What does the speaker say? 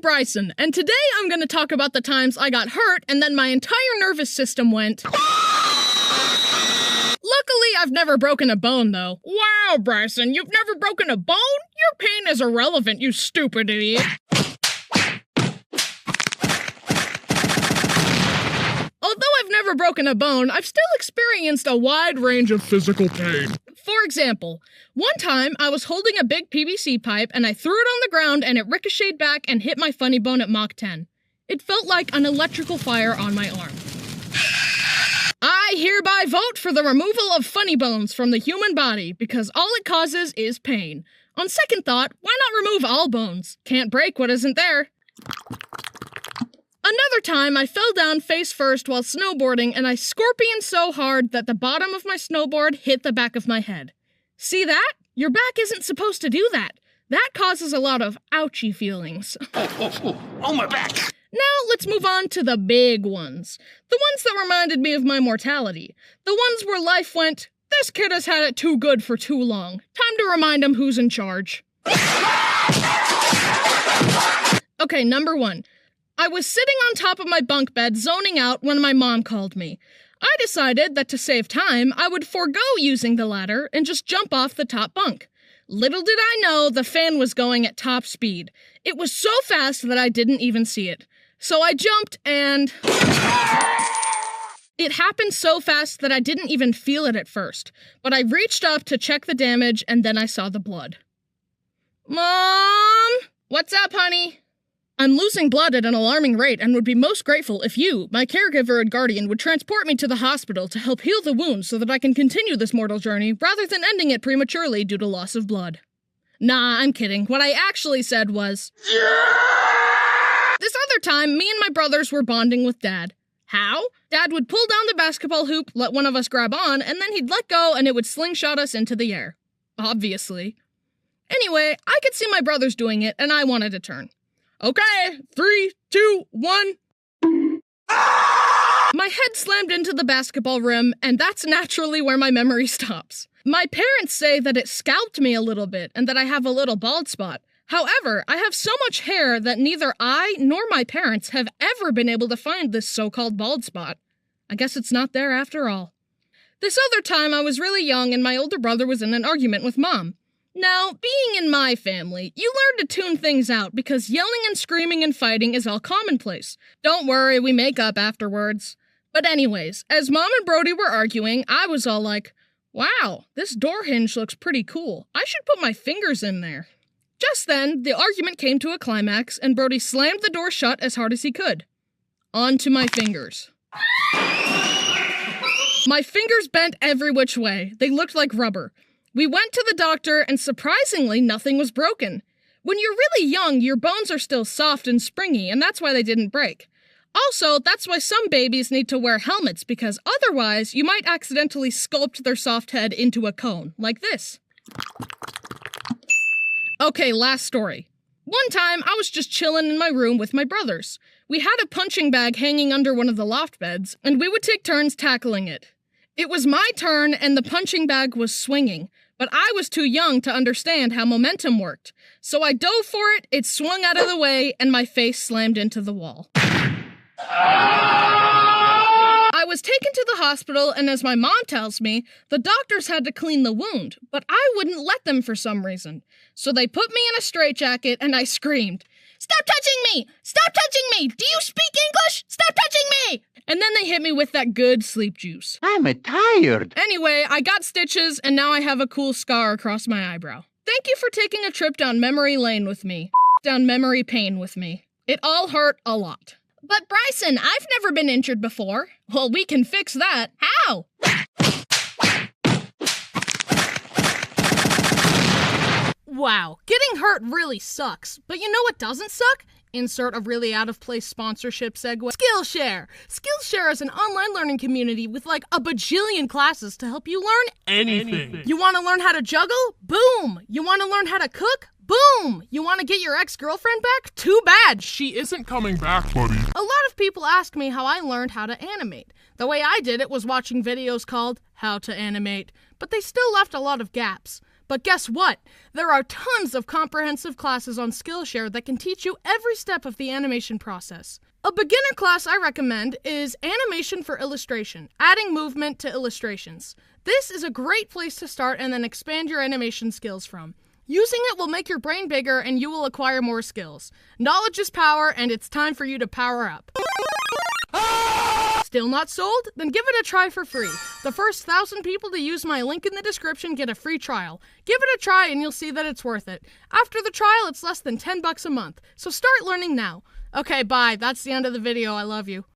Bryson, and today I'm going to talk about the times I got hurt and then my entire nervous system went. Luckily, I've never broken a bone, though. Wow, Bryson, you've never broken a bone? Your pain is irrelevant, you stupid idiot. Although I've never broken a bone, I've still experienced a wide range of physical pain. For example, one time I was holding a big PVC pipe and I threw it on the ground and it ricocheted back and hit my funny bone at Mach 10. It felt like an electrical fire on my arm. I hereby vote for the removal of funny bones from the human body because all it causes is pain. On second thought, why not remove all bones? Can't break what isn't there. Another time, I fell down face first while snowboarding and I scorpioned so hard that the bottom of my snowboard hit the back of my head. See that? Your back isn't supposed to do that. That causes a lot of ouchy feelings. Oh, my back! Now let's move on to the big ones. The ones that reminded me of my mortality. The ones where life went, this kid has had it too good for too long. Time to remind him who's in charge. Okay, number one. I was sitting on top of my bunk bed zoning out when my mom called me. I decided that to save time, I would forego using the ladder and just jump off the top bunk. Little did I know the fan was going at top speed. It was so fast that I didn't even see it. So I jumped and... It happened so fast that I didn't even feel it at first, but I reached up to check the damage and then I saw the blood. Mom? What's up, honey? I'm losing blood at an alarming rate and would be most grateful if you, my caregiver and guardian, would transport me to the hospital to help heal the wound so that I can continue this mortal journey rather than ending it prematurely due to loss of blood. Nah, I'm kidding. What I actually said was... This other time, me and my brothers were bonding with Dad. How? Dad would pull down the basketball hoop, let one of us grab on, and then he'd let go and it would slingshot us into the air. Obviously. Anyway, I could see my brothers doing it and I wanted to turn. Okay, 3, 2, 1. My head slammed into the basketball rim, and that's naturally where my memory stops. My parents say that it scalped me a little bit and that I have a little bald spot. However, I have so much hair that neither I nor my parents have ever been able to find this so-called bald spot. I guess it's not there after all. This other time I was really young and my older brother was in an argument with Mom. Now, being in my family, you learn to tune things out because yelling and screaming and fighting is all commonplace. Don't worry, we make up afterwards. But anyways, as Mom and Brody were arguing, I was all like, wow, this door hinge looks pretty cool. I should put my fingers in there. Just then, the argument came to a climax and Brody slammed the door shut as hard as he could. Onto my fingers. My fingers bent every which way. They looked like rubber. We went to the doctor, and surprisingly, nothing was broken. When you're really young, your bones are still soft and springy, and that's why they didn't break. Also, that's why some babies need to wear helmets, because otherwise, you might accidentally sculpt their soft head into a cone, like this. Okay, last story. One time, I was just chilling in my room with my brothers. We had a punching bag hanging under one of the loft beds, and we would take turns tackling it. It was my turn, and the punching bag was swinging. But I was too young to understand how momentum worked. So I dove for it, it swung out of the way, and my face slammed into the wall. I was taken to the hospital, and as my mom tells me, the doctors had to clean the wound, but I wouldn't let them for some reason. So they put me in a straitjacket, and I screamed, "Stop touching me! Stop touching me! Do you speak English? Stop touching me!" And then they hit me with that good sleep juice. I'm tired. Anyway, I got stitches, and now I have a cool scar across my eyebrow. Thank you for taking a trip down memory lane with me. Down memory pain with me. It all hurt a lot. But Bryson, I've never been injured before. Well, we can fix that. How? Wow, getting hurt really sucks. But you know what doesn't suck? Insert a really out-of-place sponsorship segue. Skillshare! Skillshare is an online learning community with like a bajillion classes to help you learn anything. You want to learn how to juggle? Boom! You want to learn how to cook? Boom! You want to get your ex-girlfriend back? Too bad! She isn't coming back, buddy. A lot of people ask me how I learned how to animate. The way I did it was watching videos called How to Animate, but they still left a lot of gaps. But guess what? There are tons of comprehensive classes on Skillshare that can teach you every step of the animation process. A beginner class I recommend is Animation for Illustration, adding movement to illustrations. This is a great place to start and then expand your animation skills from. Using it will make your brain bigger and you will acquire more skills. Knowledge is power, and it's time for you to power up. Still not sold? Then give it a try for free. The first 1,000 people to use my link in the description get a free trial. Give it a try and you'll see that it's worth it. After the trial, it's less than $10 a month. So start learning now. Okay, bye. That's the end of the video. I love you.